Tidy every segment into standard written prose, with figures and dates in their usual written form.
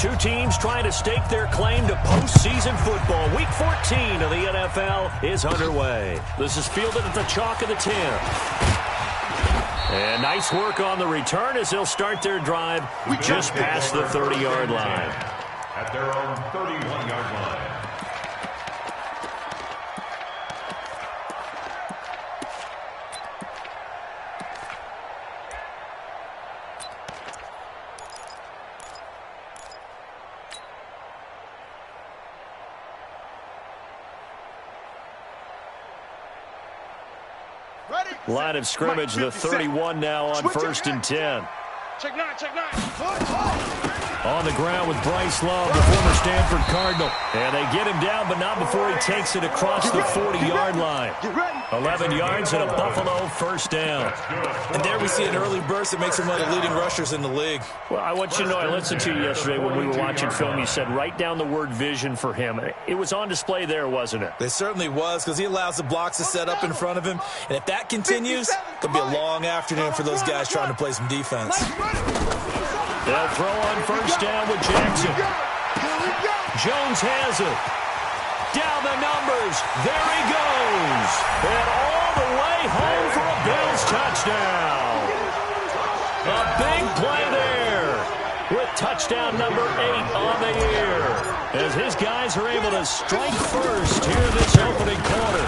Two teams trying to stake their claim to postseason football. Week 14 of the NFL is underway. This is fielded at the chalk of the 10. And nice work on the return as they'll start their drive just past the 30-yard line. At their own 31-yard line. Line of scrimmage, the 31 now on 1st and 10. Check nine. On the ground with Bryce Love, the former Stanford Cardinal. And they get him down, but not before he takes it across the 40-yard line. 11 yards and a Buffalo first down. And there we see an early burst that makes him one of the leading rushers in the league. Well, I want you to know, I listened to you yesterday when we were watching film. You said write down the word vision for him. It was on display there, wasn't it? It certainly was, because he allows the blocks to set up in front of him. And if that continues, it'll be a long afternoon for those guys trying to play some defense. They'll throw on first down with Jackson. Jones has it. Down the numbers. There he goes. And all the way home for a Bills touchdown. A big play there with touchdown number 8 on the year. As his guys are able to strike first here in this opening quarter.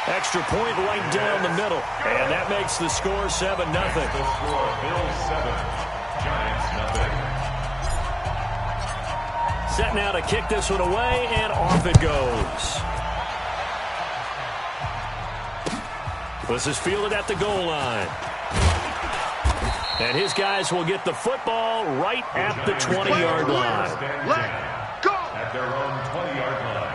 Extra point right down the middle. And that makes the score 7-0. The score, Bills 7, Giants nothing. Set now to kick this one away, and off it goes. This is fielded at the goal line. And his guys will get the football right at the 20-yard line. Let go! At their own 20-yard line.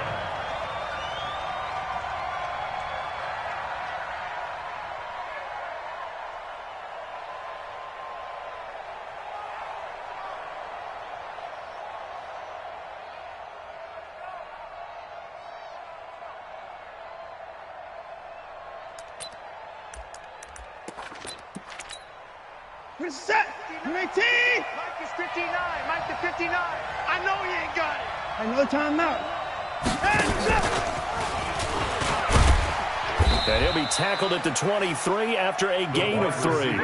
Set. 19. Mike is 59. Mike to 59. I know he ain't got it. Another timeout. And he'll be tackled at the 23 after a gain of 3.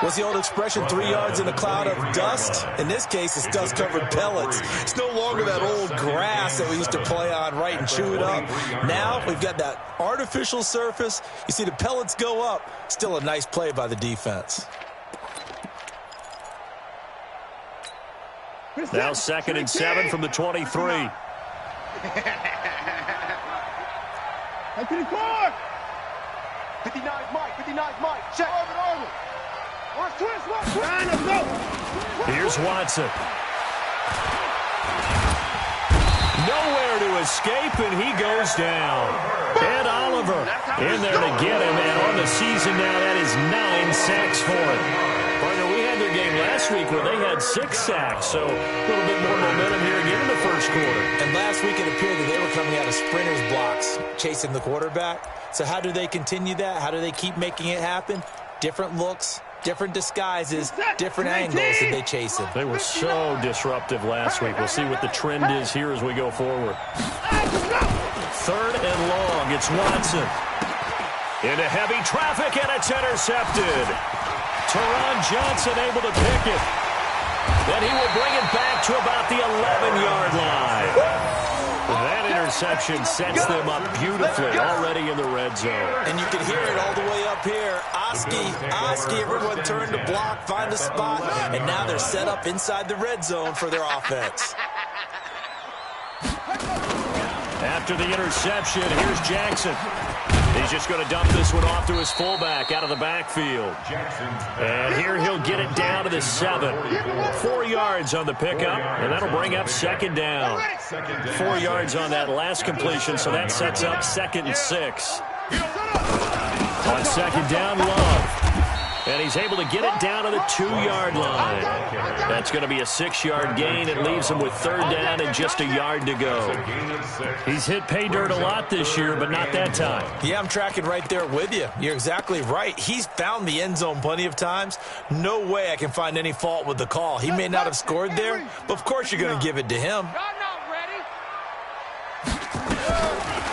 What's the old expression, 3 yards in a cloud of dust? In this case, it's dust-covered pellets. It's no longer that old grass that we used to play on, right, and chew it up. Now we've got that artificial surface. You see the pellets go up. Still a nice play by the defense. Now 2nd and 7 from the 23. Back to the court. 59 Mike. 59 Mike. Check. Over. Watch twist. Go. Here's Watson. Nowhere to escape, and he goes down. Ed Oliver in there to get him, and on the season now, that is 9 sacks for him. Partner, we had their game last week where they had 6 sacks, so a little bit more momentum here again in the first quarter. And last week it appeared that they were coming out of sprinters blocks, chasing the quarterback. So how do they continue that? How do they keep making it happen? Different looks, different disguises, different angles that they chase him. They were so disruptive last week. We'll see what the trend is here as we go forward. 3rd and long. It's Watson. Into heavy traffic, and it's intercepted. Teron Johnson able to pick it. Then he will bring it back to about the 11-yard line. That interception sets them up beautifully already in the red zone. And you can hear it all the way up here. Oski, everyone turned to block, find a spot, and now they're set up inside the red zone for their offense. After the interception, here's Jackson. He's just going to dump this one off to his fullback out of the backfield. And here he'll get it down to the 7. 4 yards on the pickup, and that'll bring up 2nd down. 4 yards on that last completion, so that sets up 2nd and 6. On 2nd down, Love. And he's able to get it down to the 2-yard line. That's going to be a 6-yard gain. It leaves him with 3rd down and just a yard to go. He's hit pay dirt a lot this year, but not that time. Yeah, I'm tracking right there with you. You're exactly right. He's found the end zone plenty of times. No way I can find any fault with the call. He may not have scored there, but of course you're going to give it to him.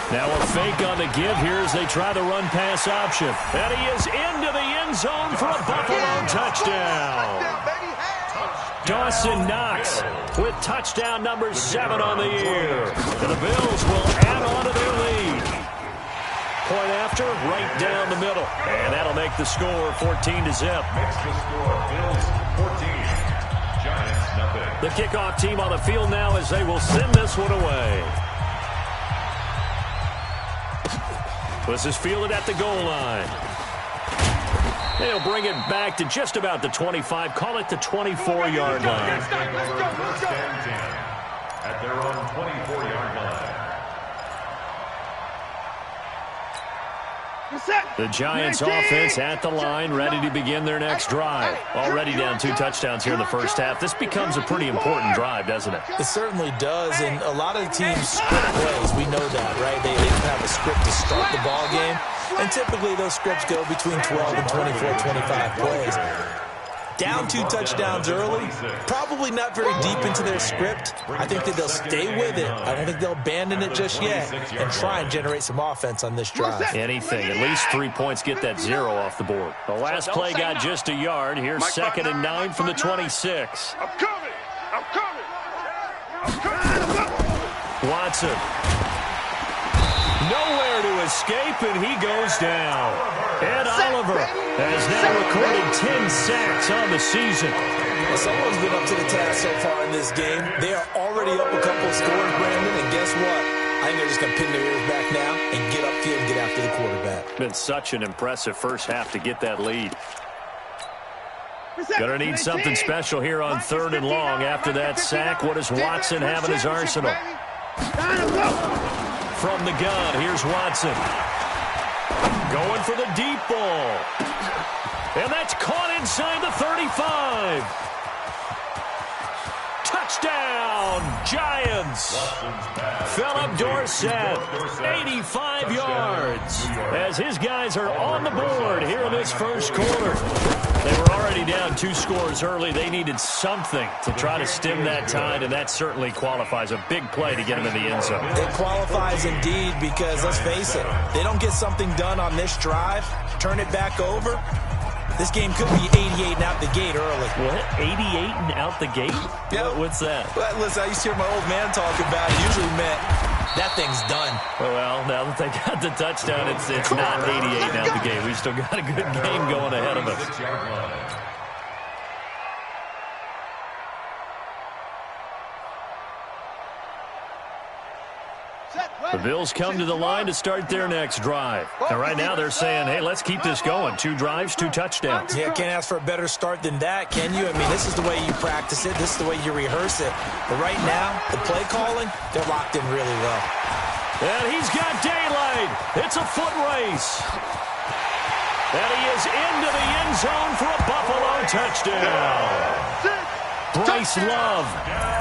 Now a fake on the give here as they try the run-pass option. And he is into the end zone for a Buffalo touchdown. Dawson Knox with touchdown number 7 on the year. And the Bills will add on to their lead. Point after, right down the middle. And that'll make the score 14-0. Makes the score Bills 14, Giants nothing. The kickoff team on the field now as they will send this one away. This is fielded at the goal line. They'll bring it back to just about the 25. Call it the 24-yard line. First and 10 at their own 24-yard line. The Giants offense at the line, ready to begin their next drive. Already down 2 touchdowns here in the first half. This becomes a pretty important drive, doesn't it? It certainly does, and a lot of the teams script plays. We know that, right? They have a script to start the ball game, and typically those scripts go between 12 and 24, 25 plays. Down 2 touchdowns early, probably not very deep into their script. I think that they'll stay with it. I don't think they'll abandon it just yet and try and generate some offense on this drive. Anything, at least 3 points, get that 0 off the board. The last play got just a yard. Here's 2nd and 9 from the 26. I'm coming. Watson. Nowhere to escape, and he goes down. Ed Oliver has now recorded 10 sacks on the season. Well, someone's been up to the task so far in this game. They are already up a couple of scores, Brandon, and guess what? I think they're just going to pin their ears back now and get upfield and get after the quarterback. Been such an impressive first half to get that lead. Going to need something special here on 3rd and long. After that sack, what does Watson have in his arsenal? From the gun, here's Watson. Going for the deep ball. And that's caught inside the 35. Touchdown, Giants. Philip Dorsett, 85 yards. As his guys are on the board here in this first quarter. They were already down 2 scores early. They needed something to try to stem that tide, and that certainly qualifies. A big play to get them in the end zone. It qualifies indeed because, let's face it, they don't get something done on this drive, turn it back over, this game could be 88 and out the gate early. What? 88 and out the gate? Yeah. What's that? Well, listen, I used to hear my old man talk about it. Usually meant that thing's done. Well, now that they got the touchdown, it's not 88 and out the gate. We still got a good game going ahead of us. The Bills come to the line to start their next drive. And right now they're saying, hey, let's keep this going. 2 drives, 2 touchdowns. Yeah, can't ask for a better start than that, can you? I mean, this is the way you practice it. This is the way you rehearse it. But right now, the play calling, they're locked in really well. And he's got daylight. It's a foot race. And he is into the end zone for a Buffalo touchdown. Bryce Love,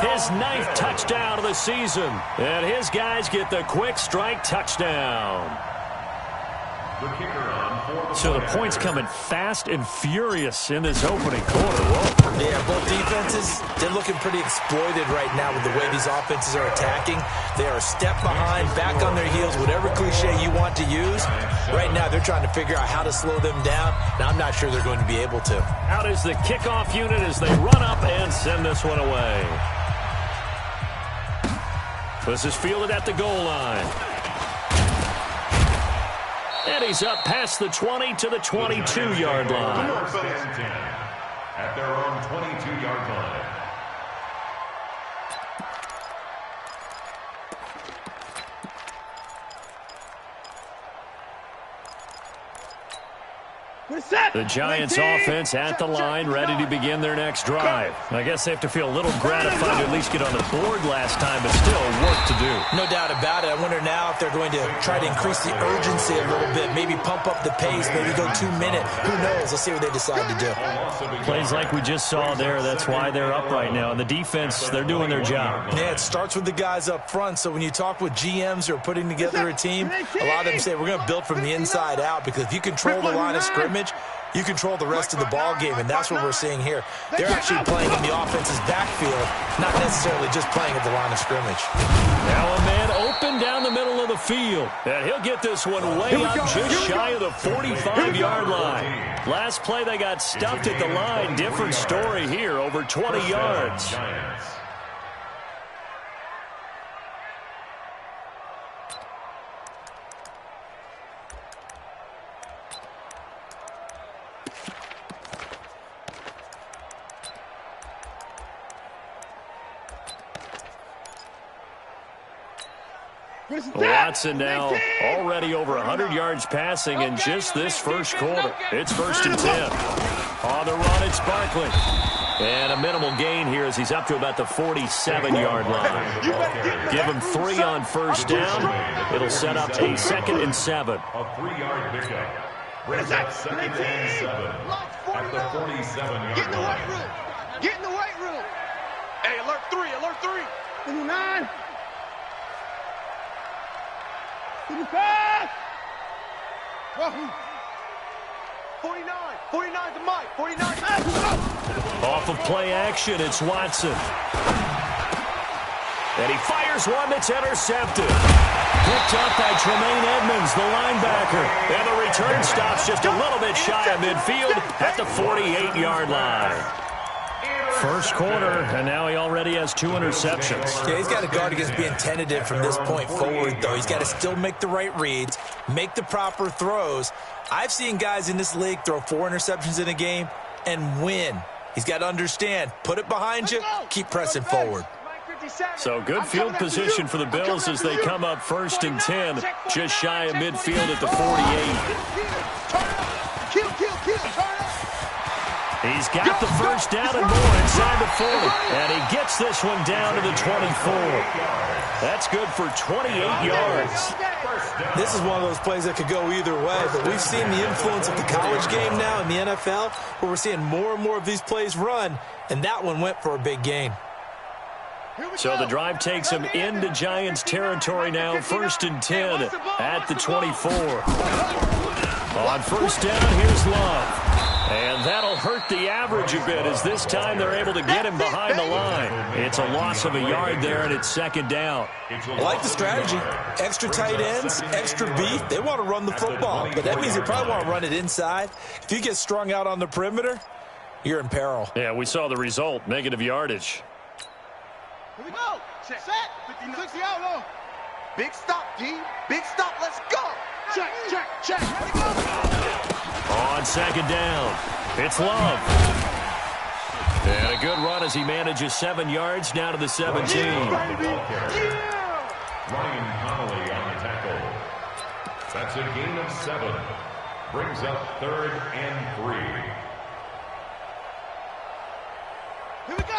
his 9th touchdown of the season. And his guys get the quick strike touchdown. So the points coming fast and furious in this opening quarter. Whoa. Yeah, both defenses, they're looking pretty exploited right now with the way these offenses are attacking. They are a step behind, back on their heels, whatever cliche you want to use. Right now, they're trying to figure out how to slow them down. Now, I'm not sure they're going to be able to. Out is the kickoff unit as they run up and send this one away. This is fielded at the goal line. And he's up past the 20 to the 22-yard line. At their own 22-yard line. The Giants offense at the line, ready to begin their next drive. I guess they have to feel a little gratified to at least get on the board last time, but still work to do. No doubt about it. I wonder now if they're going to try to increase the urgency a little bit, maybe pump up the pace, maybe go 2 minutes. Who knows? Let's see what they decide to do. Plays like we just saw there, that's why they're up right now. And the defense, they're doing their job. Yeah, it starts with the guys up front. So when you talk with GMs who are putting together a team, a lot of them say we're going to build from the inside out, because if you control the line of scrimmage, you control the rest of the ball game, and that's what we're seeing here. They're actually playing in the offense's backfield, not necessarily just playing at the line of scrimmage. Now a man open down the middle of the field, and he'll get this one way up just shy of the 45-yard line. Last play they got stuffed at the line. Different story here, over 20 yards. Watson now already over 100 yards passing in just this first quarter. It's 1st and 10. On the run, it's Barkley. And a minimal gain here as he's up to about the 47-yard line. Give him 3 on first down. It'll set up a 2nd and 7. A 3-yard pickup brings up 2nd and 7 at the 47-yard line. Get in the weight room. Get in the weight room. Hey, alert 3, alert 3. 59. 55. 49. 49 to Mike. 49. Off of play action, it's Watson. And he fires one that's intercepted. Picked up by Tremaine Edmonds, the linebacker. And the return stops just a little bit shy of midfield at the 48-yard line. First quarter, and now he already has 2 interceptions. Yeah, he's got to guard against being tentative from this point forward, though. He's got to still make the right reads, make the proper throws. I've seen guys in this league throw 4 interceptions in a game and win. He's got to understand, put it behind you, keep pressing forward. So good field position for the Bills as they come up 1st and 10, just shy of midfield at the 48. Kill, kill, kill. He's got the first down and more inside the 40. And he gets this one down to the 24. That's good for 28 yards. This is one of those plays that could go either way, but we've seen the influence of the college game now in the NFL, where we're seeing more and more of these plays run, and that one went for a big gain. So the drive takes him into Giants territory now, 1st and 10 at the 24. On first down, here's Love. And that'll hurt the average a bit as this time they're able to get him behind the line. It's a loss of a yard there, and it's 2nd down. I like the strategy. Extra tight ends, extra beef. They want to run the football, but that means they probably want to run it inside. If you get strung out on the perimeter, you're in peril. Yeah, we saw the result, negative yardage. Here we go. Set. 60 out low. Big stop, D. Big stop. Let's go. Check. Here we go. On 2nd down, it's Love. And a good run as he manages 7 yards down to the 17. Ryan Connolly on the tackle. That's a gain of 7. Brings up 3rd and 3. Here we go.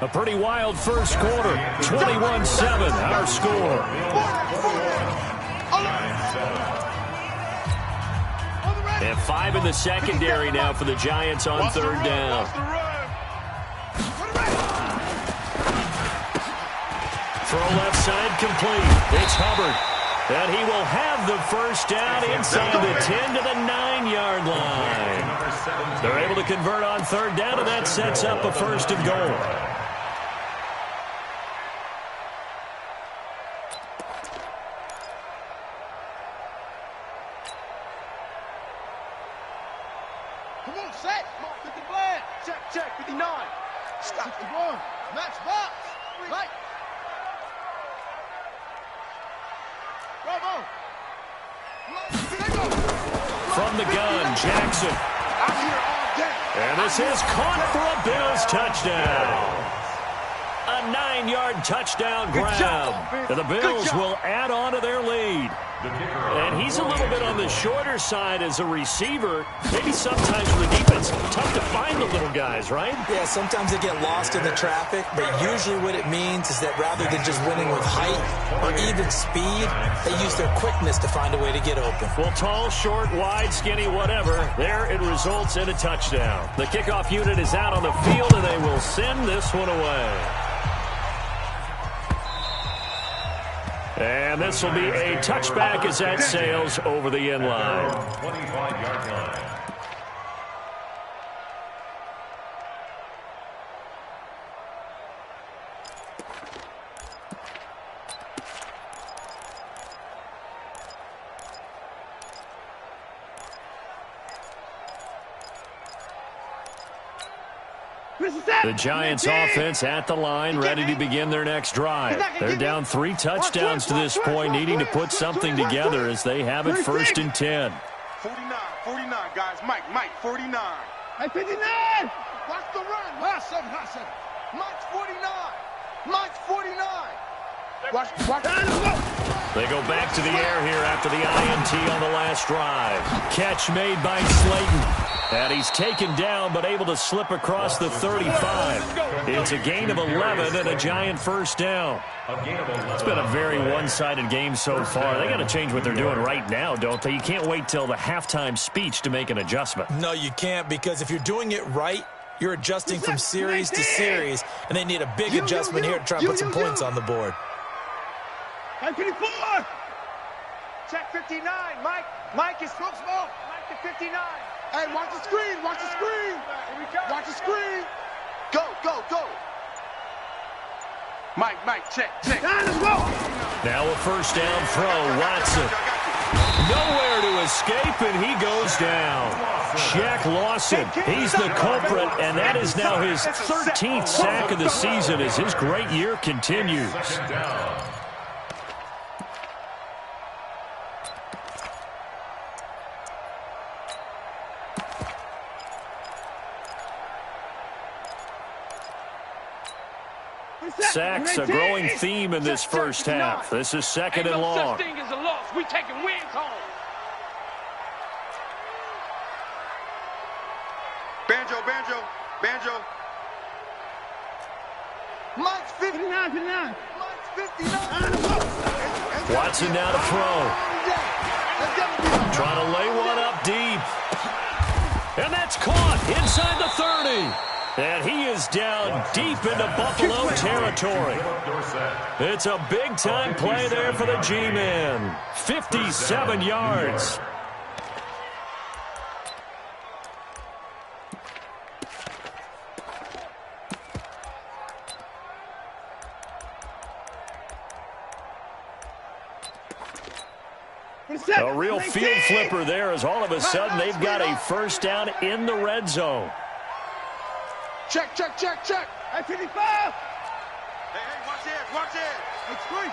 A pretty wild first quarter. 21-7, our score. And 5 in the secondary now for the Giants on 3rd down. Throw left side complete. It's Hubbard. And he will have the first down inside the 10 to the 9-yard line. They're able to convert on 3rd down, and that sets up a 1st and goal. Come on, set. 50 flag. Check. 59. Stop. 61. Max box. Right. Bravo. From the gun, Jackson. I'm here all day. And this is caught for a Bills touchdown. A 9-yard touchdown grab. And the Bills will add on to their lead. And he's a little bit on the shorter side as a receiver. Maybe sometimes for the defense, tough to find the little guys, right? Yeah, sometimes they get lost in the traffic, but usually what it means is that rather than just winning with height or even speed, they use their quickness to find a way to get open. Well, tall, short, wide, skinny, whatever, there it results in a touchdown. The kickoff unit is out on the field, and they will send this one away. And this will be a touchback as that sails over the end line. 25-yard line. The Giants offense at the line, ready to begin their next drive. They're down 3 touchdowns to this point, needing to put something together as they have it 1st and 10. 49, guys. Mike, 49. Hey, 59! Watch the run. Hot 7. Mike's 49. Mike's 49. Watch. They go back to the air here after the INT on the last drive. Catch made by Slayton. And he's taken down, but able to slip across the 35. It's a gain of 11 and a Giant first down. It's been a very one-sided game so far. They got to change what they're doing right now, don't they? You can't wait till the halftime speech to make an adjustment. No, you can't, because if you're doing it right, you're adjusting from series to series, and they need a big adjustment here to try and put some points on the board. Hey, 54! Check 59. Mike is smoke. Mike to 59. Hey, watch the screen. Watch the screen. Go. Mike, check. Let's go. Now a first down throw. Watson. Nowhere to escape, and he goes down. Shaq Lawson, he's the culprit, and that is now his 13th sack of the season as his great year continues. Sacks, a growing theme in this first half. This is 2nd and long. Such thing as a loss. We taking wins home. Banjo. Mike's 59. Mike's 59. Watson now to throw. Trying to lay one up deep. And that's caught inside the 30. And he is down deep into Buffalo territory. It's a big-time play there for the G-Men. 57 yards. A real field flipper there as all of a sudden they've got a first down in the red zone. Check. Hey, 55! Hey, watch it. It's free.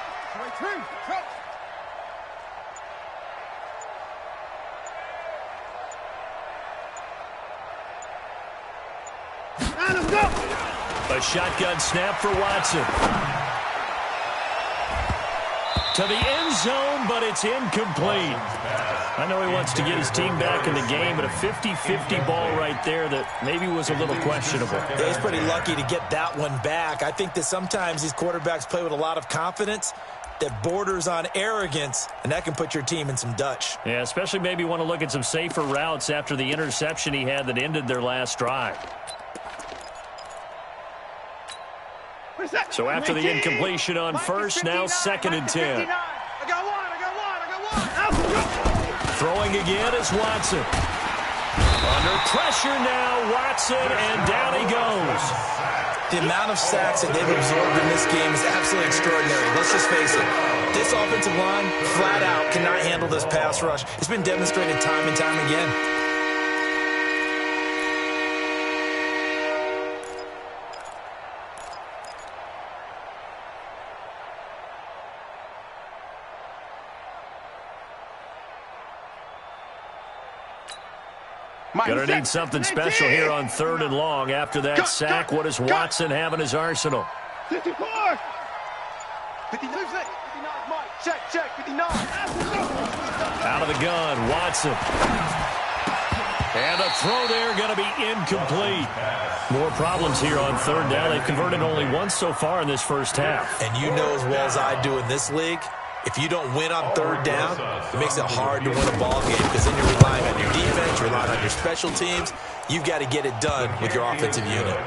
Let's go. A shotgun snap for Watson. To the end zone, but it's incomplete. I know he wants to get his team back in the game, but a 50-50 ball right there that maybe was a little questionable. Yeah, he's pretty lucky to get that one back. I think that sometimes these quarterbacks play with a lot of confidence that borders on arrogance, and that can put your team in some Dutch. Yeah, especially maybe want to look at some safer routes after the interception he had that ended their last drive. So after the incompletion on first, now 2nd and 10. I got one. Throwing again is Watson. Under pressure now, Watson, and down he goes. The amount of sacks that they've absorbed in this game is absolutely extraordinary. Let's just face it. This offensive line, flat out, cannot handle this pass rush. It's been demonstrated time and time again. Gonna need something special here on 3rd and long. After that sack, what does Watson have in his arsenal? 54! check, 59. Out of the gun, Watson. And the throw there going to be incomplete. More problems here on third down. They've converted only once so far in this first half. And you know as well as I do in this league, if you don't win on third down, it makes it hard to win a ball game because then you're relying on your defense, you're relying on your special teams. You've got to get it done with your offensive unit.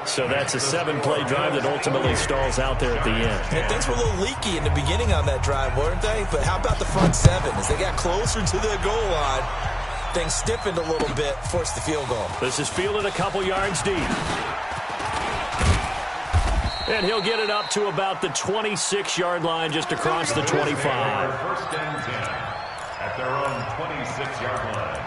So that's a 7-play drive that ultimately stalls out there at the end. And things were a little leaky in the beginning on that drive, weren't they? But how about the front seven? As they got closer to the goal line, things stiffened a little bit, forced the field goal. This is fielded a couple yards deep. And he'll get it up to about the 26-yard line, just across the 25. First and 10 at their own 26-yard line.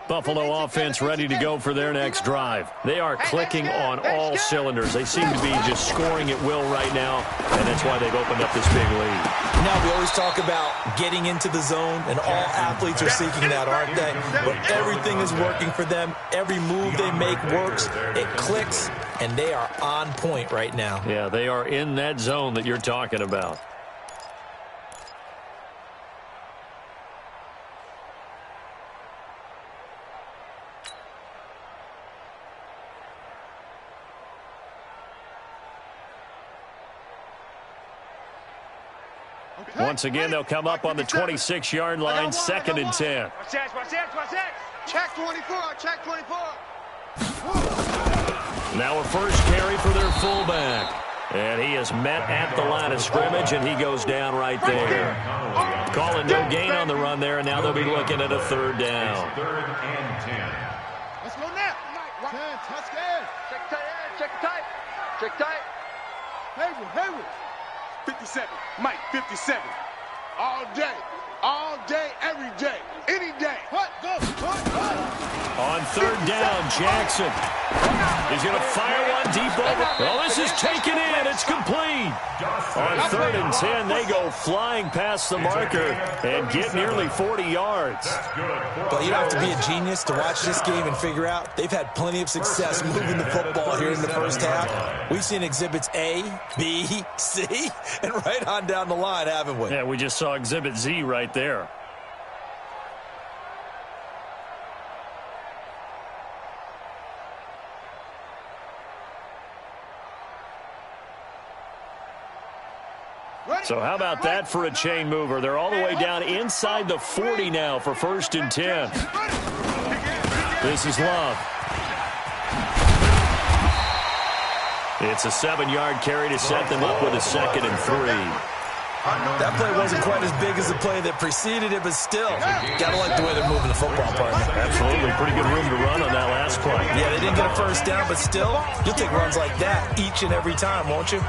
Buffalo offense ready to go for their next drive. They are clicking on all cylinders. They seem to be just scoring at will right now, and that's why they've opened up this big lead. Now, we always talk about getting into the zone, and all athletes are seeking that, aren't they? But everything is working for them. Every move they make works. It clicks, and they are on point right now. Yeah, they are in that zone that you're talking about. Once again, they'll come up on the 26-yard line, 2nd and 10. Check 24, check 24. Now a first carry for their fullback. And he is met at the line of scrimmage, and he goes down right there. Calling no gain on the run there, and now they'll be looking at a third down. Third and 10. Let's go now. 10, touchdown. Check tight, check tight. Check tight. Hayward. 57. Mike, 57. All day, every day, any day. What? Go. On third down, Jackson. He's going to fire one deep over. Well, this is taken in. It's complete. On 3rd and 10, they go flying past the marker and get nearly 40 yards. But you don't have to be a genius to watch this game and figure out they've had plenty of success moving the football here in the first half. We've seen exhibits A, B, C, and right on down the line, haven't we? Yeah, we just saw exhibit Z right there. So how about that for a chain mover? They're all the way down inside the 40 now for 1st and 10. This is Love. It's a 7-yard carry to set them up with a 2nd and 3. That play wasn't quite as big as the play that preceded it, but still, gotta like the way they're moving the football, partner. Absolutely. Pretty good room to run on that last play. Yeah, they didn't get a first down, but still, you'll take runs like that each and every time, won't you?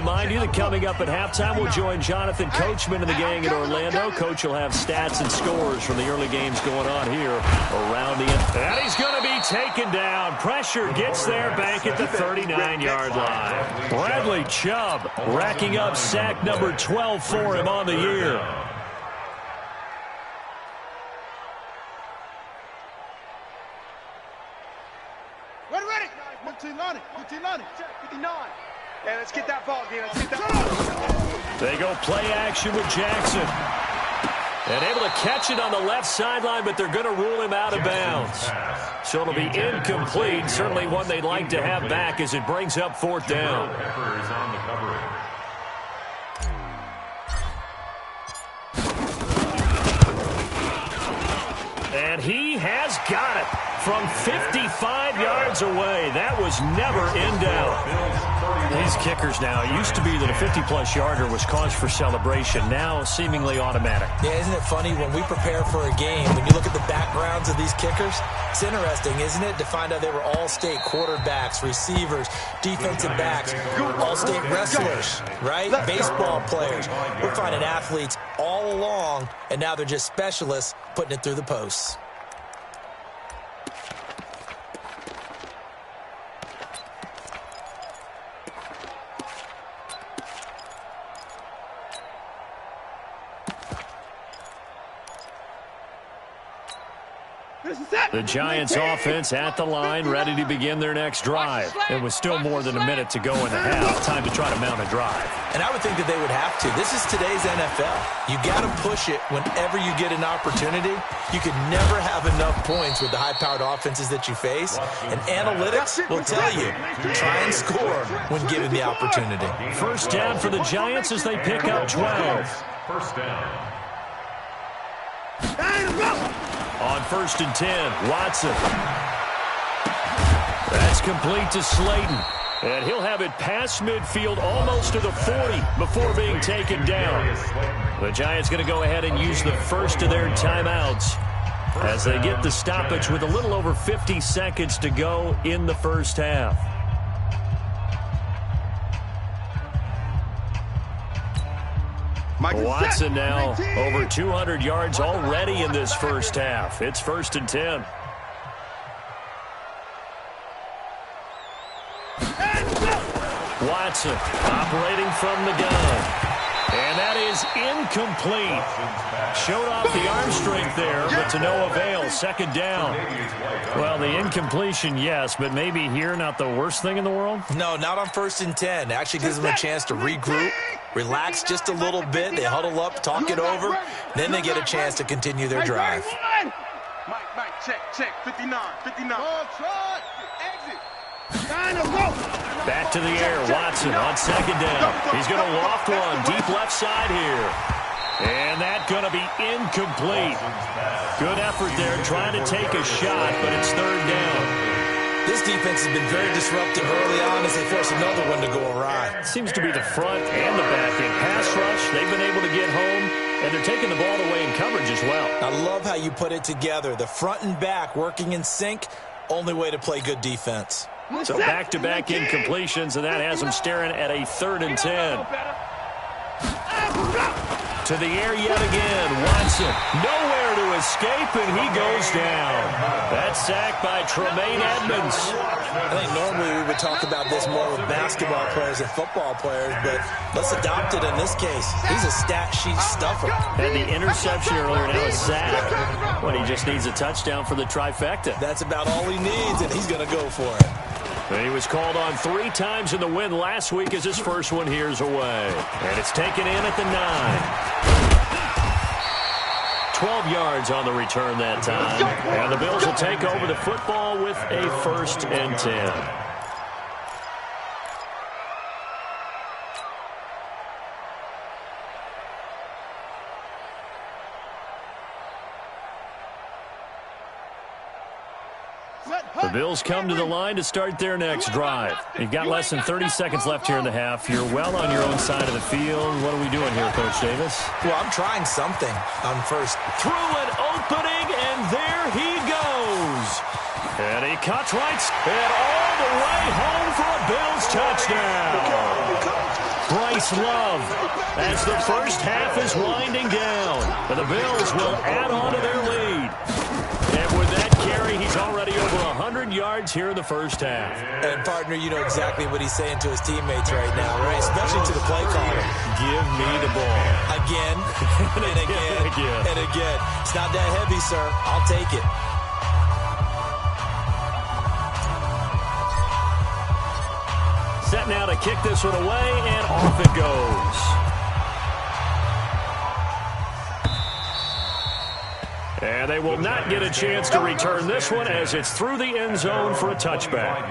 Remind you that coming up at halftime, we'll join Jonathan Coachman and the gang in Orlando. Coach will have stats and scores from the early games going on here around the end. And he's going to be taken down. Pressure gets there back at the 39-yard line. Bradley Chubb racking up sack number 12 for him on the year. Ready. 59. Yeah, let's get that ball, D. Let's get that ball. They go play action with Jackson. And able to catch it on the left sideline, but they're going to rule him out of bounds. So it'll be incomplete. Certainly one they'd like to have back as it brings up 4th down. And he has got it from 55 yards away. That was never in doubt. These kickers now, it used to be that a 50-plus yarder was cause for celebration. Now, seemingly automatic. Yeah, isn't it funny when we prepare for a game, when you look at the backgrounds of these kickers, it's interesting, isn't it, to find out they were all-state quarterbacks, receivers, defensive backs, all-state wrestlers, right? Baseball players. We're finding athletes all along, and now they're just specialists putting it through the posts. The Giants offense at the line, ready to begin their next drive. It was still more than a minute to go in the half. Time to try to mount a drive. And I would think that they would have to. This is today's NFL. You got to push it whenever you get an opportunity. You can never have enough points with the high-powered offenses that you face. And analytics will tell you, try and score when given the opportunity. First down for the Giants as they pick up 12. First down. On 1st and 10, Watson. That's complete to Slayton. And he'll have it past midfield almost to the 40 before being taken down. The Giants going to go ahead and use the first of their timeouts as they get the stoppage with a little over 50 seconds to go in the first half. Watson now over 200 yards already in this first half. It's 1st and 10. Watson operating from the gun. And that is incomplete. Showed off the arm strength there, but to no avail. Second down. Well, the incompletion, yes, but maybe here not the worst thing in the world? No, not on 1st and 10. Actually gives them a chance to regroup, relax just a little bit. They huddle up, talk it over. Then they get a chance to continue their drive. Mike, check. 59. Exit. Back to the air, Watson on second down. He's going to loft one, deep left side here. And that's going to be incomplete. Good effort there, trying to take a shot, but it's 3rd down. This defense has been very disruptive early on as they force another one to go awry. Seems to be the front and the back end. Pass rush, they've been able to get home, and they're taking the ball away in coverage as well. I love how you put it together. The front and back working in sync, only way to play good defense. So back-to-back incompletions, and that has them staring at a 3rd and 10. To the air yet again. Watson nowhere to escape, and he goes down. That's sacked by Tremaine Edmonds. I think normally we would talk about this more with basketball players and football players, but let's adopt it in this case. He's a stat sheet stuffer. And the interception earlier, now a sack. Well, he just needs a touchdown for the trifecta. That's about all he needs, and he's going to go for it. He was called on 3 times in the win last week as his first one here's away. And it's taken in at the 9. 12 yards on the return that time. And the Bills will take over the football with a 1st and 10. The Bills come to the line to start their next drive. You've got less than 30 seconds left here in the half. You're well on your own side of the field. What are we doing here, Coach Davis? Well, I'm trying something on first. Through an opening, and there he goes. And he cuts right and all the way home for a Bills touchdown. Bryce Love as the first half is winding down. And the Bills will add on to their lead. And with that carry, he's already over 100 yards here in the first half. And, partner, you know exactly what he's saying to his teammates right now, right? Especially to the play caller. Give me the ball. Again, and again, and again. It's not that heavy, sir. I'll take it. Set now to kick this one away, and off it goes. And they will not get a chance to return this one as it's through the end zone for a touchback.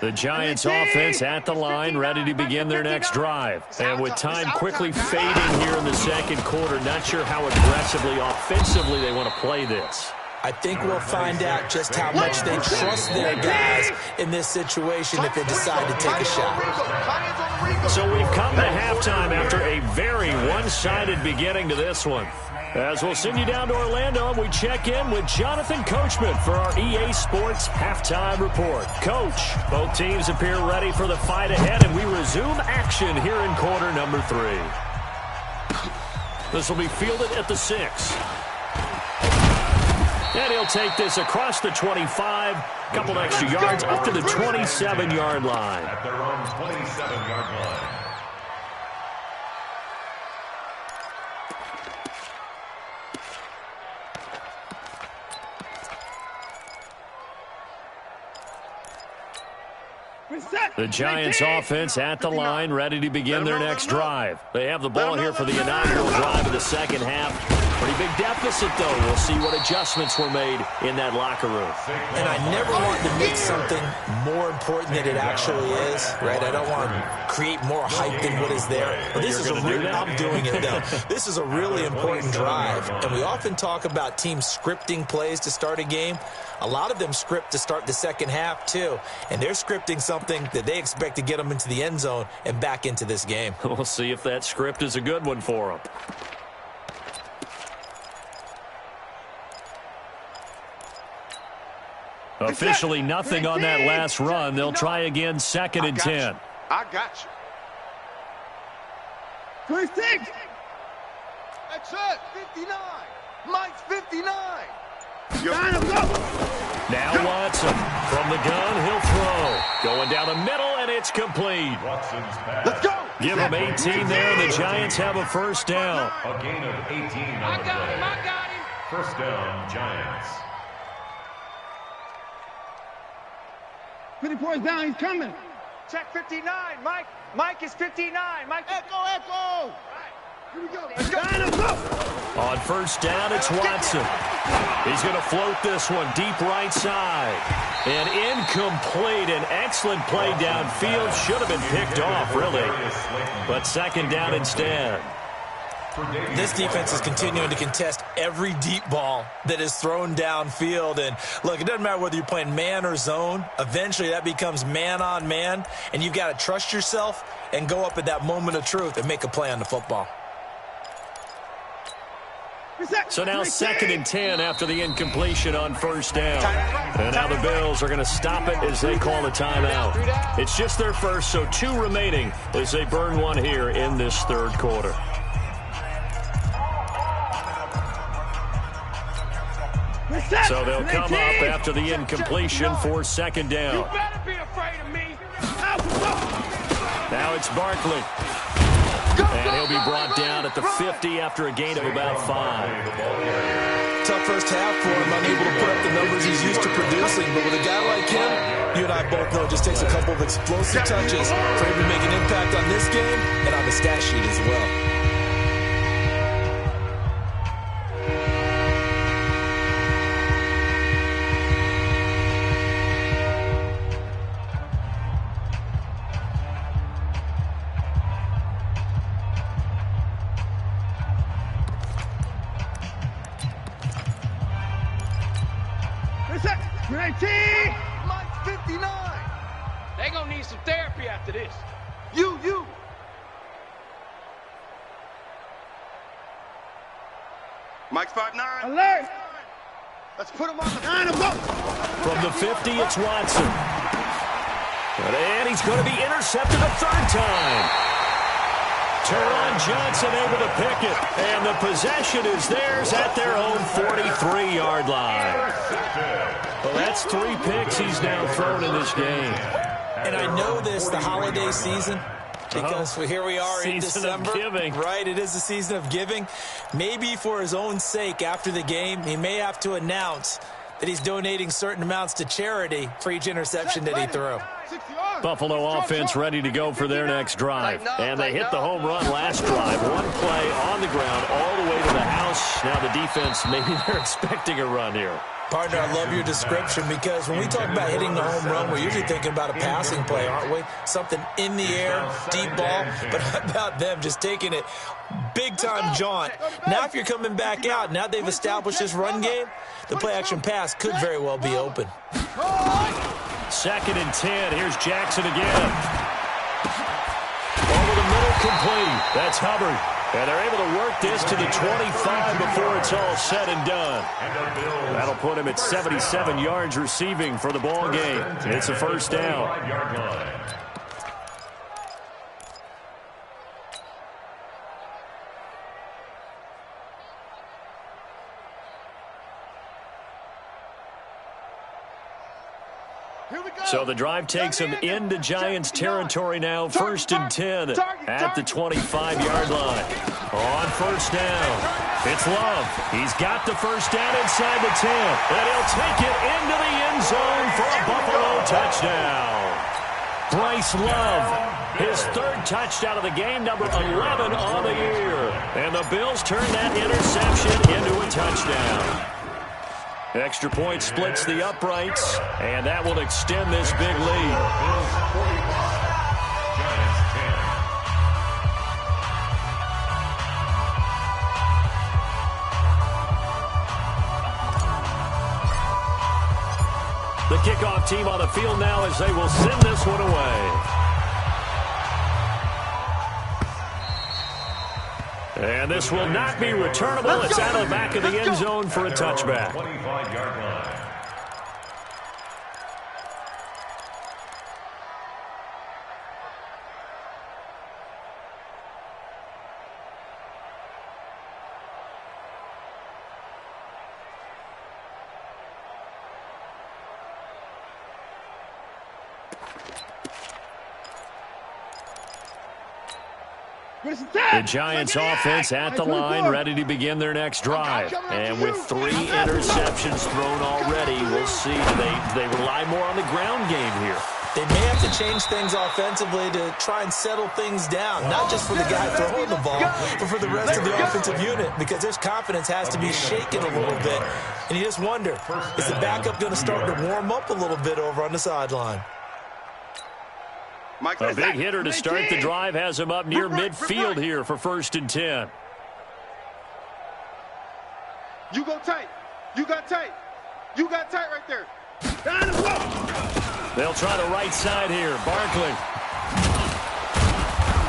The Giants offense at the line, ready to begin their next drive. And with time quickly fading here in the second quarter, not sure how aggressively, offensively they want to play this. I think we'll find out just how much they trust their guys in this situation if they decide to take a shot. So we've come to halftime after a very one-sided beginning to this one. As we'll send you down to Orlando, and we check in with Jonathan Coachman for our EA Sports Halftime Report. Coach, both teams appear ready for the fight ahead, and we resume action here in quarter number 3. This will be fielded at the 6. And he'll take this across the 25, a couple extra yards up to the 27-yard line. At their own 27-yard line. The Giants offense at the line, ready to begin their next drive. They have the ball here for the inaugural drive of the second half. Pretty big deficit, though. We'll see what adjustments were made in that locker room. And I never want to make something more important than it actually is, right? I don't want to create more hype than what is there. But this is I'm doing it, though. This is a really important drive. And we often talk about teams scripting plays to start a game. A lot of them script to start the second half, too. And they're scripting something that they expect to get them into the end zone and back into this game. We'll see if that script is a good one for them. Officially nothing on that last run. They'll try again, second and 10. I got you. 26. That's it. 59. Mike's 59. Now Watson from the gun. He'll throw. Going down the middle, and it's complete. Let's go. Give him 18 there, and the Giants have a first down. A gain of 18 on the play. I got him. First down, Giants. 50 points down, he's coming. Check 59, Mike. Mike is 59. Mike. Echo. Here we go. Let's go. On first down, it's Watson. He's going to float this one deep right side. And incomplete. An excellent play downfield. Should have been picked off, really. But second down instead. This defense is continuing to contest every deep ball that is thrown downfield. And, look, it doesn't matter whether you're playing man or zone. Eventually, that becomes man-on-man. And you've got to trust yourself and go up at that moment of truth and make a play on the football. So now second and 10 after the incompletion on first down. And now the Bills are going to stop it as they call a timeout. It's just their first, so 2 remaining as they burn one here in this third quarter. So they'll come up after the incompletion for second down. You better be afraid of me. Now it's Barkley. And he'll be brought down at the 50 after a gain of about 5. Tough first half for him, unable to put up the numbers he's used to producing. But with a guy like him, you and I both know it just takes a couple of explosive touches for him to make an impact on this game and on the stat sheet as well. Mike's 59. They gonna need some therapy after this. You. Mike's 5'9". Alert! Let's put him on the line. From the 50, it's Watson. And he's going to be intercepted a third time. Teron Johnson able to pick it. And the possession is theirs at their own 43-yard line. Well, that's 3 picks he's now thrown in this game. And I know this, the holiday season, because here we are in December. Season of giving. Right, it is the season of giving. Maybe for his own sake after the game, he may have to announce that he's donating certain amounts to charity for each interception that he threw. Buffalo offense ready to go for their next drive. And they hit the home run last drive. One play on the ground all the way to the house. Now the defense, maybe they're expecting a run here. Partner, I love your description because when we talk about hitting the home run, we're usually thinking about a passing play, aren't we? Something in the air, deep ball. But how about them just taking it big-time jaunt? Now if you're coming back out, now they've established this run game, the play-action pass could very well be open. Second and 10. Here's Jackson again. Over the middle, complete. That's Hubbard. And they're able to work this to the 25 before it's all said and done. That'll put him at 77 yards receiving for the ball game. It's a first down. So the drive takes them into Giants territory now, 1st and 10 at the 25-yard line. On first down, it's Love. He's got the first down inside the 10, and he'll take it into the end zone for a Buffalo touchdown. Bryce Love, his 3rd touchdown of the game, number 11 on the year. And the Bills turn that interception into a touchdown. Extra point splits the uprights, and that will extend this big lead. Bills 45, Giants 10. The kickoff team on the field now as they will send this one away. And this will not be returnable. It's out of the back of the end zone for a touchback. 25-yard line. The Giants offense at the line, ready to begin their next drive. And with 3 interceptions thrown already, we'll see. They rely more on the ground game here. They may have to change things offensively to try and settle things down, not just for the guy throwing the ball, but for the rest of the offensive unit, because their confidence has to be shaken a little bit. And you just wonder, is the backup going to start to warm up a little bit over on the sideline? A big hitter to start the drive has him up near midfield here for 1st and 10. You go tight. You got tight. You got tight right there. They'll try the right side here. Barkley.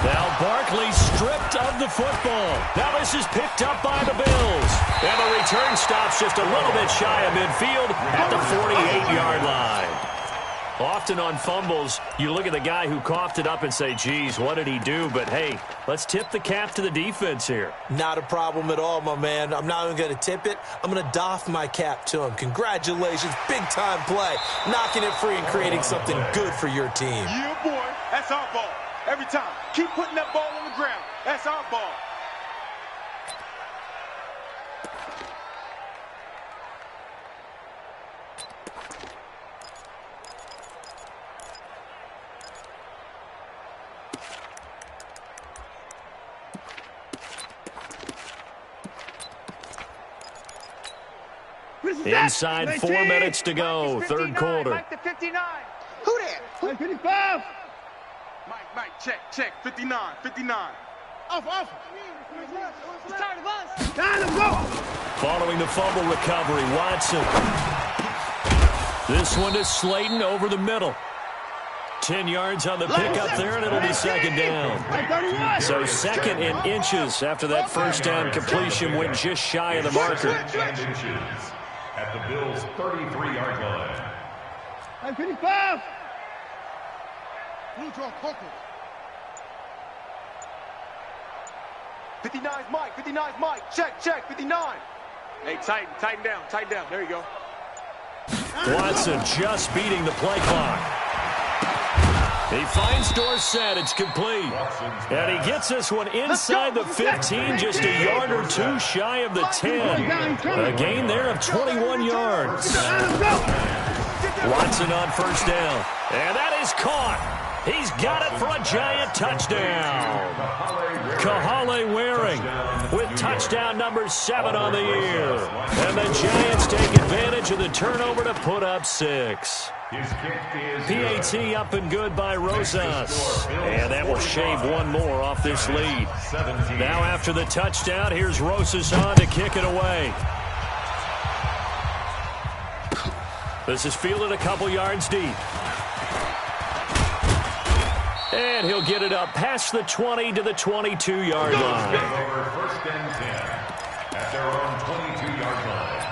Now Barkley stripped of the football. Now this is picked up by the Bills. And the return stops just a little bit shy of midfield at the 48-yard line. Often on fumbles, you look at the guy who coughed it up and say, geez, what did he do? But, hey, let's tip the cap to the defense here. Not a problem at all, my man. I'm not even going to tip it. I'm going to doff my cap to him. Congratulations. Big-time play. Knocking it free and creating something good for your team. Yeah, boy. That's our ball. Every time. Keep putting that ball on the ground. That's our ball. Inside 4 minutes to go, 3rd quarter. Mike the 59. Who that? 55. Mike, check. 59. Off. He's tired of us. Down and go. Following the fumble recovery, Watson. This one to Slayton over the middle. 10 yards on the pickup there, and it'll be 2nd down. So 2nd and inches after that first down completion went just shy of the marker. And inches at the Bills' 33-yard line. 55. 59's Mike. Check. 59. Hey, tighten down. There you go. Watson just beating the play clock. He finds Dorsett. It's complete. And he gets this one inside the 15, just a yard or 2 shy of the 10. A gain there of 21 yards. Watson on first down. And that is caught. He's got it for a Giant touchdown. Kahale Waring with touchdown number 7 on the year. And the Giants take advantage of the turnover to put up 6. PAT up and good by Rosas. And that will shave one more off this lead. Now after the touchdown, here's Rosas on to kick it away. This is fielded a couple yards deep. And he'll get it up past the 20 to the 22-yard line. First and 10 at their own 22-yard line.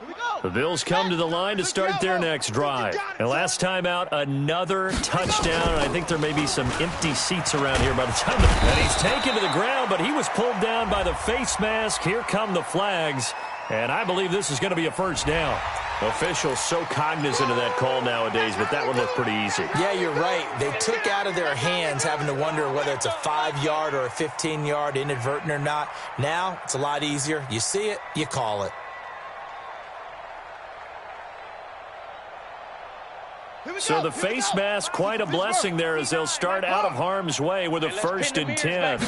Here we go. The Bills come to the line to start their next drive. And last time out, another touchdown. And I think there may be some empty seats around here by the time. And he's taken to the ground, but he was pulled down by the face mask. Here come the flags. And I believe this is going to be a first down. Officials so cognizant of that call nowadays, but that one looked pretty easy. Yeah, you're right. They took out of their hands having to wonder whether it's a 5-yard or a 15-yard inadvertent or not. Now, it's a lot easier. You see it, you call it. So the face mask, quite a blessing there as they'll start out of harm's way with a 1st and 10.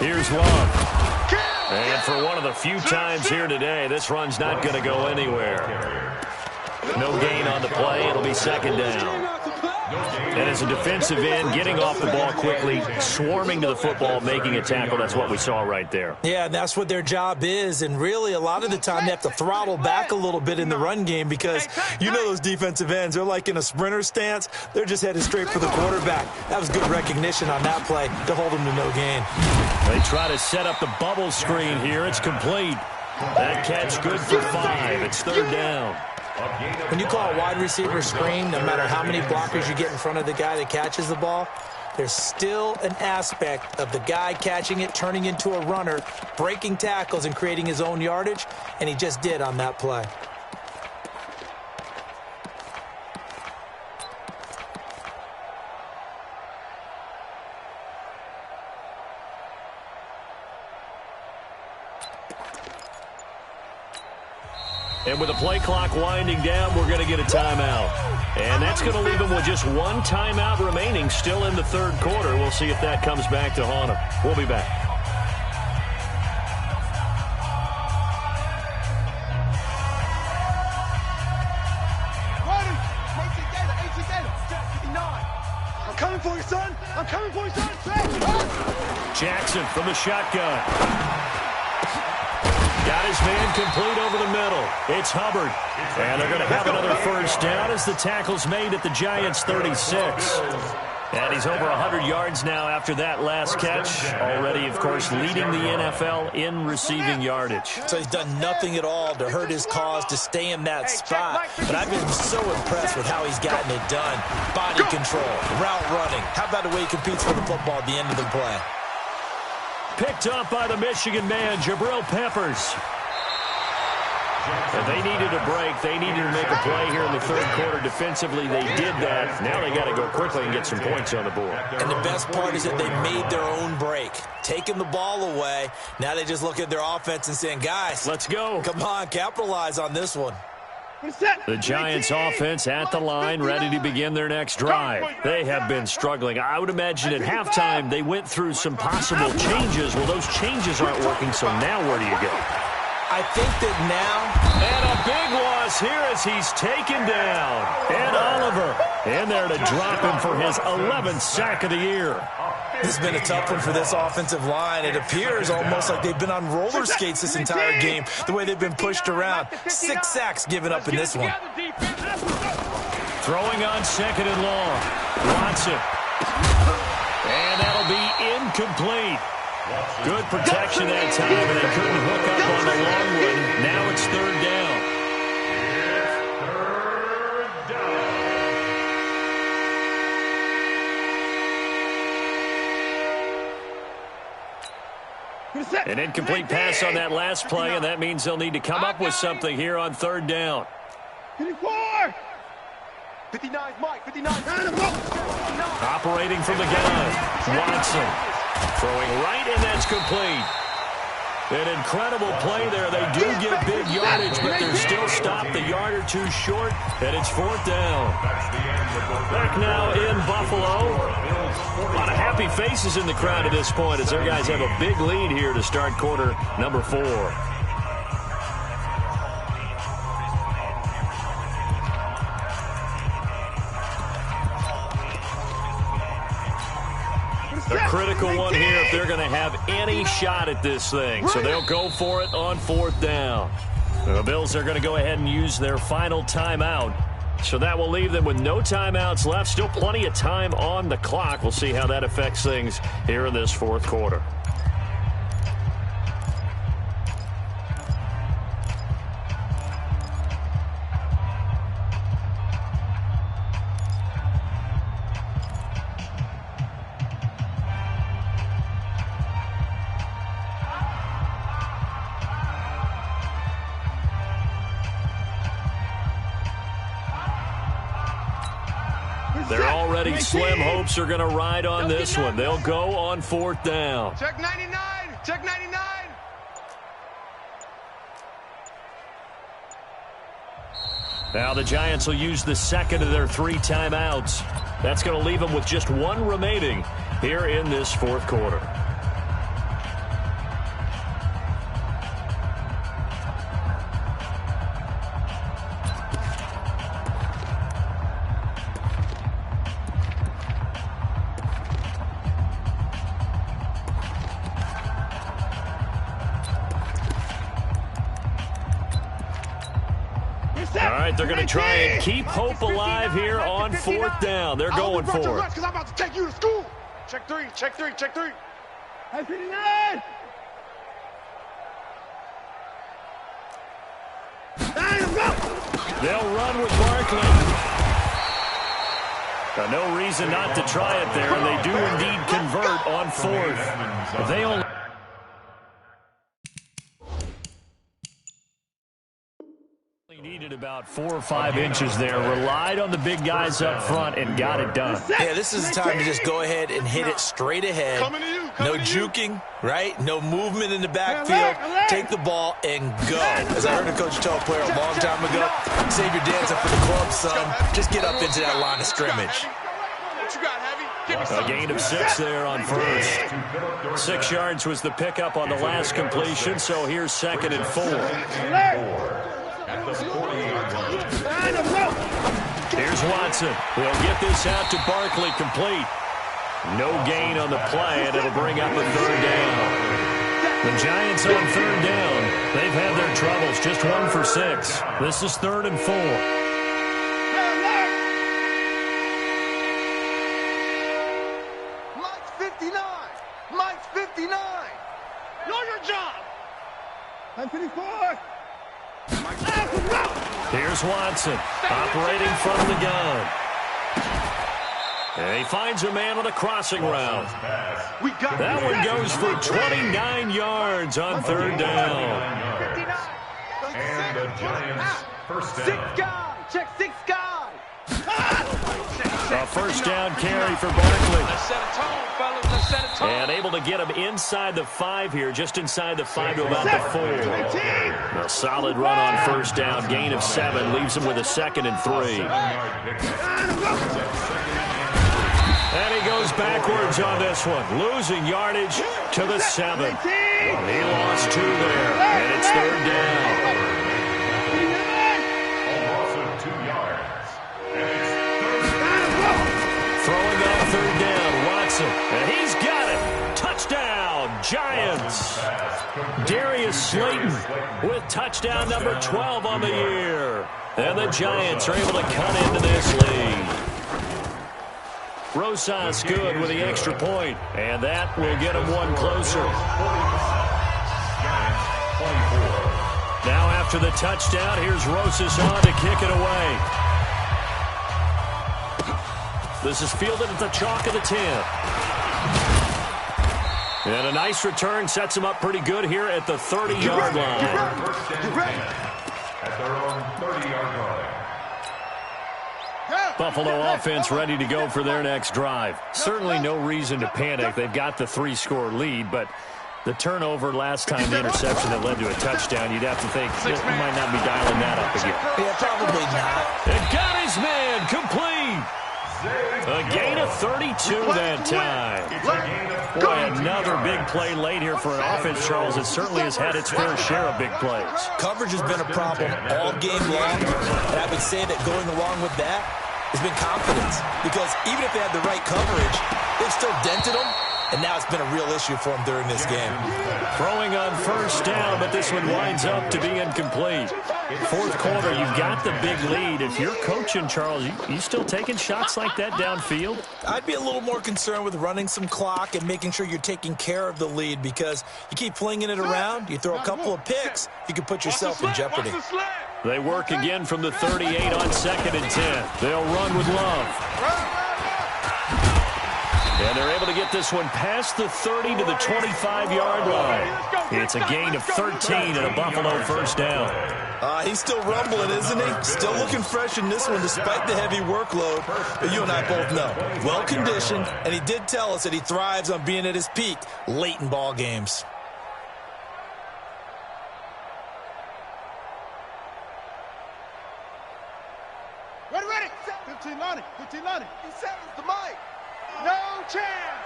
Here's Love. And for one of the few times here today, this run's not going to go anywhere. No gain on the play. It'll be 2nd down. And as a defensive end, getting off the ball quickly, swarming to the football, making a tackle, that's what we saw right there. Yeah, that's what their job is. And really, a lot of the time, they have to throttle back a little bit in the run game because you know those defensive ends, they're like in a sprinter stance. They're just headed straight for the quarterback. That was good recognition on that play to hold them to no gain. They try to set up the bubble screen here. It's complete. That catch good for 5. It's 3rd down. When you call a wide receiver screen, no matter how many blockers you get in front of the guy that catches the ball, there's still an aspect of the guy catching it, turning into a runner, breaking tackles and creating his own yardage, and he just did on that play. And with the play clock winding down, we're going to get a timeout. And that's going to leave them with just one timeout remaining still in the 3rd quarter. We'll see if that comes back to haunt them. We'll be back. I'm coming for you, son. I'm coming for you, son. Jackson from the shotgun. Got his man complete over the middle. It's Hubbard. And they're going to have another 1st down as the tackle's made at the Giants' 36. And he's over 100 yards now after that last catch. Already, of course, leading the NFL in receiving yardage. So he's done nothing at all to hurt his cause to stay in that spot. But I've been so impressed with how he's gotten it done. Body control, route running. How about the way he competes for the football at the end of the play? Picked up by the Michigan man, Jabril Peppers. And they needed a break. They needed to make a play here in the 3rd quarter. Defensively, they did that. Now they got to go quickly and get some points on the board. And the best part is that they made their own break. Taking the ball away. Now they just look at their offense and saying, guys, let's go. Come on, capitalize on this one. The Giants offense at the line, ready to begin their next drive. They have been struggling. I would imagine at halftime they went through some possible changes. Well, those changes aren't working, so now where do you go? I think that now... And a big loss here as he's taken down. And Oliver in there to drop him for his 11th sack of the year. This has been a tough one for this offensive line. It appears almost like they've been on roller skates this entire game, the way they've been pushed around. 6 sacks given up in this one. Throwing on 2nd and long. Watson. And that'll be incomplete. Good protection that time, and they couldn't hook up on the long one. Now it's 3rd down. An incomplete pass on that last play, and that means they'll need to come up with something here on 3rd down. 54! 59, Mike, 59. Operating from the gun, Watson. Throwing right, and that's complete. An incredible play there. They do get big yardage, but they're still stopped a yard or two short, and it's 4th down. Back now in Buffalo. A lot of happy faces in the crowd at this point as their guys have a big lead here to start quarter number 4. A critical one here if they're going to have any shot at this thing. So they'll go for it on 4th down. The Bills are going to go ahead and use their final timeout. So that will leave them with no timeouts left. Still plenty of time on the clock. We'll see how that affects things here in this 4th quarter. Their already slim hopes are going to ride on this one. They'll go on 4th down. Check 99. Check 99. Now the Giants will use the second of their 3 timeouts. That's going to leave them with just 1 remaining here in this 4th quarter. They're going to try and keep hope alive here on 4th down. They're going for it. Because I'm about to take you to school. Check 3, check 3, check 3. Hey, 59! They'll run with Barkley. No reason not to try it there, and they do indeed convert on 4th. They only needed about 4 or 5 inches there, relied on the big guys up front, and got it done. Yeah, this is the time to just go ahead and hit it straight ahead. No juking, right? No movement in the backfield. Take the ball and go. As I heard a coach tell a player a long time ago, save your dance up for the club, son. Just get up into that line of scrimmage. A gain of 6 there on 1st. 6 yards was the pickup on the last completion, so here's 2nd and 4. At the 40-yard line. Here's Watson. He'll get this out to Barkley, complete. No gain on the play, and it'll bring up a 3rd down. The Giants on 3rd down. They've had their troubles, just 1 for 6. This is 3rd and 4. Mike's 59. Mike's 59. Know your job. I'm 54. Here's Watson, operating from the gun. And he finds a man on a crossing route. That one goes for 29 yards on 3rd down. And the Giants' first down. 6 guys. Check 6 guys. A 1st down carry for Barkley. Let's set a tone, fellas. Let's set a tone. And able to get him inside the 5 here, just inside the 5 to about the 4. A solid run on 1st down, gain of 7, leaves him with a 2nd and 3. And he goes backwards on this one, losing yardage to the 7. He lost 2 there, and it's 3rd down. Also 2 yards. And it's Throwing on 3rd down, Watson, and he's got it. Touchdown, Giants. Darius Slayton with touchdown number 12 on the year. And the Giants are able to cut into this lead. Rosas good with the extra point, and that will get him 1 closer. Now after the touchdown, here's Rosas on to kick it away. This is fielded at the chalk of the 10. And a nice return sets him up pretty good here at the 30-yard line. At their own 30-yard line. Buffalo offense ready to go for their next drive. Certainly no reason to panic. They've got the 3-score lead, but the turnover last time, the interception that led to a touchdown, you'd have to think he might not be dialing that up again. Yeah, probably not. And got his man complete. A gain of 32 that time. Boy, another big play late here for an offense, Charles, that certainly has had its fair share of big plays. Coverage has been a problem all game long, and I would say that going along with that has been confidence, because even if they had the right coverage, they've still dented them, and now it's been a real issue for them during this game. Throwing on 1st down, but this one winds up to be incomplete. 4th quarter, you've got the big lead. If you're coaching, Charles, you still taking shots like that downfield? I'd be a little more concerned with running some clock and making sure you're taking care of the lead, because you keep flinging it around, you throw a couple of picks, you can put yourself in jeopardy. They work again from the 38 on 2nd and 10. They'll run with Love. And they're able to get this one past the 30 to the 25-yard line. It's a gain of 13 and a Buffalo first down. He's still rumbling, isn't he? Still looking fresh in this one despite the heavy workload. But you and I both know, well-conditioned, and he did tell us that he thrives on being at his peak late in ball games. Ready. 15 Lonnie. He settles the mic. No chance.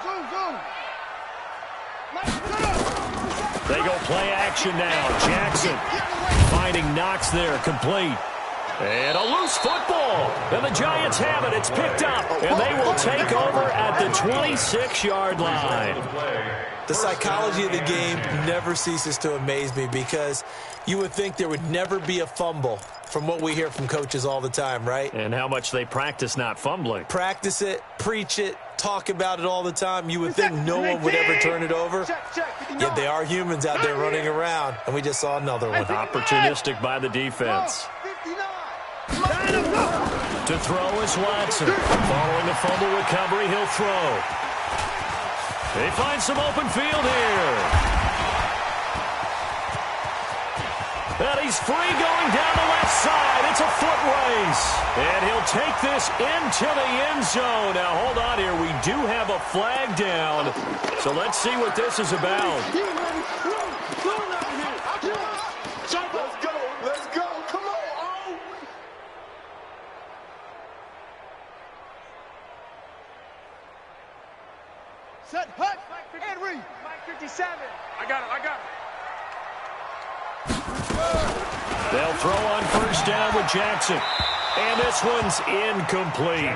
Zoom. They go play action now. Jackson finding Knox there, complete. And a loose football. And the Giants have it. It's picked up. And they will take over at the 26-yard line. The psychology of the game never ceases to amaze me because you would think there would never be a fumble from what we hear from coaches all the time, right? And how much they practice not fumbling. Practice it, preach it, talk about it all the time. You would think no one would ever turn it over. Yet they are humans out there running around, and we just saw another one. Opportunistic by the defense. To throw is Watson. Following the fumble recovery, he'll throw. They find some open field here. And he's free going down the left side. It's a foot race. And he'll take this into the end zone. Now, hold on here. We do have a flag down. So let's see what this is about. Let's go. Come on. Set, hut, and read. Mike 57. I got it. They'll throw on first down with Jackson. And this one's incomplete.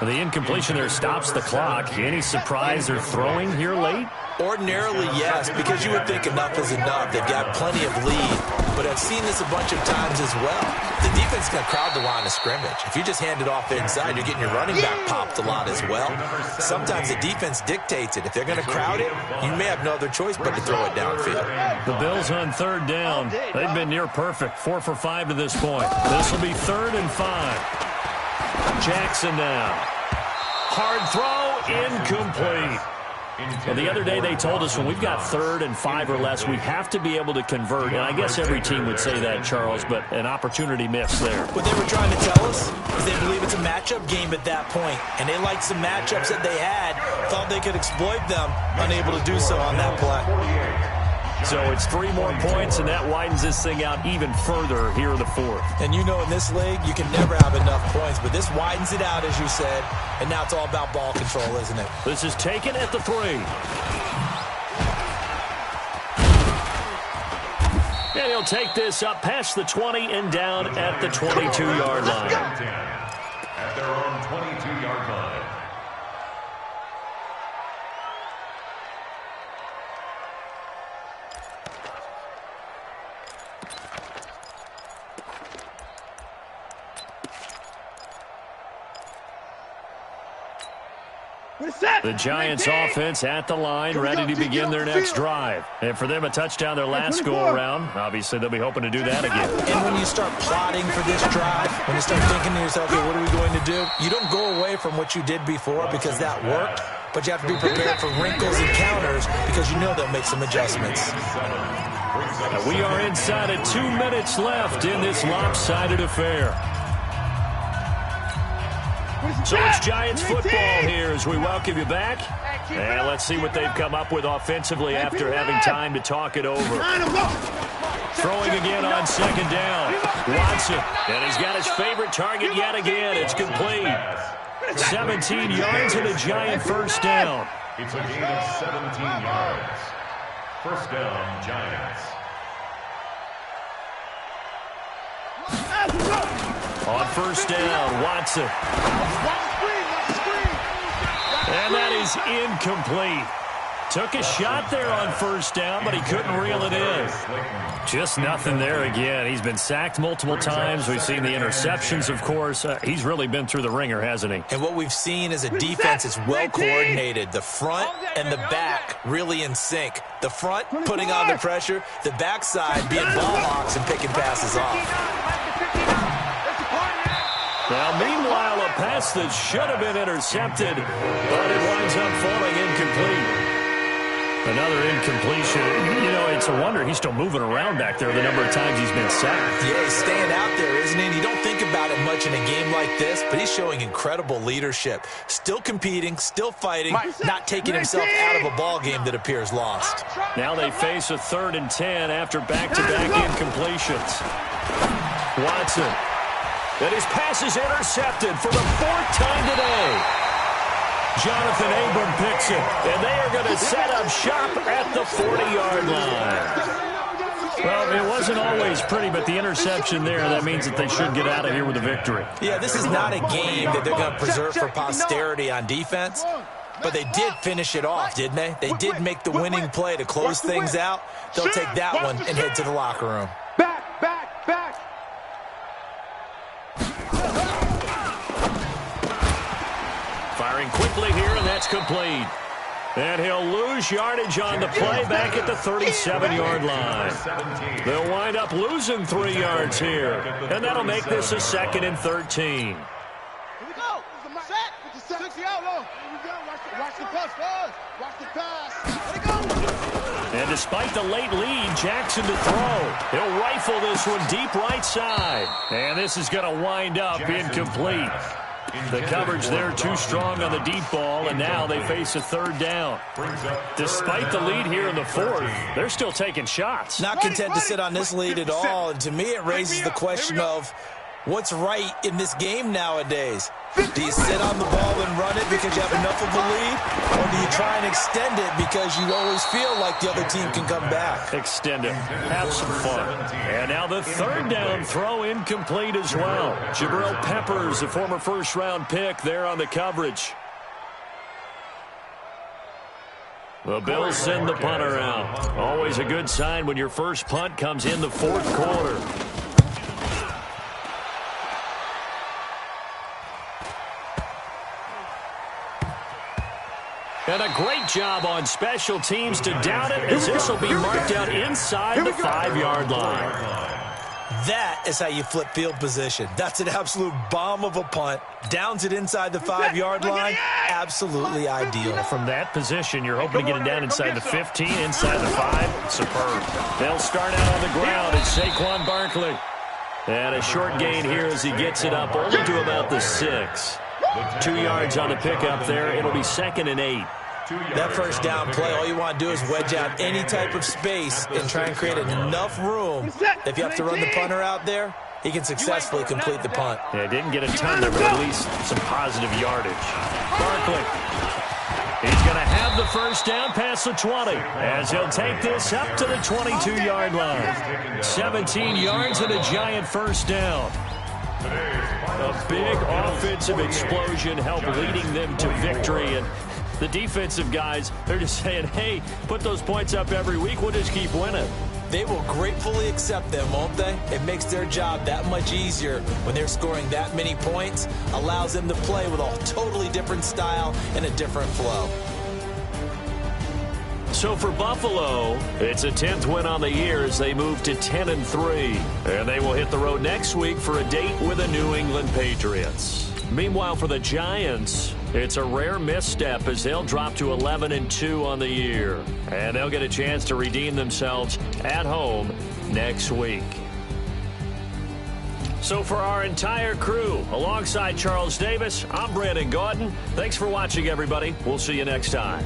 The incompletion there stops the clock. Any surprise they're throwing here late? Ordinarily, yes, because you would think enough is enough. They've got plenty of lead, but I've seen this a bunch of times as well. The defense is going to crowd the line of scrimmage. If you just hand it off inside, you're getting your running back popped a lot as well. Sometimes the defense dictates it. If they're going to crowd it, you may have no other choice but to throw it downfield. The Bills on third down. They've been near perfect. 4 for 5 to this point. This will be 3rd and 5. Jackson now. Hard throw, incomplete. Well, the other day they told us when we've got 3rd and 5 or less, we have to be able to convert. And I guess every team would say that, Charles, but an opportunity missed there. What they were trying to tell us is they believe it's a matchup game at that point, and they liked some matchups that they had, thought they could exploit them, unable to do so on that play. So it's 3 more points, and that widens this thing out even further here in the 4th. And you know in this league, you can never have enough points, but this widens it out, as you said, and now it's all about ball control, isn't it? This is taken at the 3. And he'll take this up past the 20 and down at the 22-yard line. At their own 22-yard line. The Giants offense at the line, ready to begin their next drive. And for them, a touchdown their last go-around. Obviously, they'll be hoping to do that again. And when you start plotting for this drive, when you start thinking to yourself, okay, what are we going to do? You don't go away from what you did before because that worked, but you have to be prepared for wrinkles and counters because you know they'll make some adjustments. Now we are inside of 2 minutes left in this lopsided affair. So it's Giants football here as we welcome you back. And let's see what they've come up with offensively after having time to talk it over. Throwing again on 2nd down. Watson. And he's got his favorite target yet again. It's complete. 17 yards and a Giant first down. It's a gain of 17 yards. First down, Giants. On first down, Watson. And that is incomplete. Took a shot there on first down, but he couldn't reel it in. Just nothing there again. He's been sacked multiple times. We've seen the interceptions, of course. He's really been through the ringer, hasn't he? And what we've seen is a defense that's well coordinated. The front and the back really in sync. The front putting on the pressure, the backside being ball hawks and picking passes off. Now, meanwhile, a pass that should have been intercepted, but it winds up falling incomplete. Another incompletion. You know, it's a wonder he's still moving around back there the number of times he's been sacked. Yeah, he's staying out there, isn't he? And you don't think about it much in a game like this, but he's showing incredible leadership. Still competing, still fighting, not taking himself out of a ball game that appears lost. Now they face a 3rd and 10 after back-to-back incompletions. Watson. And his pass is intercepted for the 4th time today. Jonathan Abram picks it, and they are going to set up shop at the 40-yard line. Well, it wasn't always pretty, but the interception there, that means that they should get out of here with a victory. Yeah, this is not a game that they're going to preserve for posterity on defense, but they did finish it off, didn't they? They did make the winning play to close things out. They'll take that one and head to the locker room. Back. Firing quickly here, and that's complete. And he'll lose yardage on the play back at the 37-yard line. They'll wind up losing 3 yards here, and that'll make this a 2nd and 13. Here we go. Set. 60 out low. Here we go. Watch the pass. Watch the pass. Let it go. And despite the late lead, Jackson to throw. He'll rifle this one deep right side. And this is going to wind up incomplete. The coverage there too strong on the deep ball, and now they face a 3rd down. Despite the lead here in the 4th, they're still taking shots. Not content to sit on this lead at all, and to me it raises the question of what's right in this game nowadays. Do you sit on the ball and run it because you have enough of a lead, or do you try and extend it because you always feel like the other team can come back? Extend it. Have some fun. And now the 3rd down throw incomplete as well. Jabril Peppers, a former 1st-round pick, there on the coverage. The Bills send the punter out. Always a good sign when your first punt comes in the 4th quarter. And a great job on special teams to down it, as this will be marked out inside the 5-yard line. That is how you flip field position. That's an absolute bomb of a punt. Downs it inside the 5-yard line. Absolutely ideal. From that position, you're hoping to get it down inside the 15, inside the 5. Superb. They'll start out on the ground. It's Saquon Barkley. And a short gain here as he gets it up only to about the 6. 2 yards on the pickup there. It'll be 2nd and 8. That first down play, all you want to do is wedge out any type of space and try and create enough room. If you have to run the punter out there, he can successfully complete the punt. Yeah, didn't get a ton there, but at least some positive yardage. Barkley. He's going to have the first down past the 20 as he'll take this up to the 22-yard line. 17 yards and a giant first down. A big offensive explosion helped leading them to victory, and the defensive guys, they're just saying, hey, put those points up every week, we'll just keep winning. They will gratefully accept them, won't they? It makes their job that much easier when they're scoring that many points, allows them to play with a totally different style and a different flow. So for Buffalo, it's a 10th win on the year as they move to 10-3. And they will hit the road next week for a date with the New England Patriots. Meanwhile, for the Giants, it's a rare misstep as they'll drop to 11-2 on the year. And they'll get a chance to redeem themselves at home next week. So for our entire crew, alongside Charles Davis, I'm Brandon Gaudin. Thanks for watching, everybody. We'll see you next time.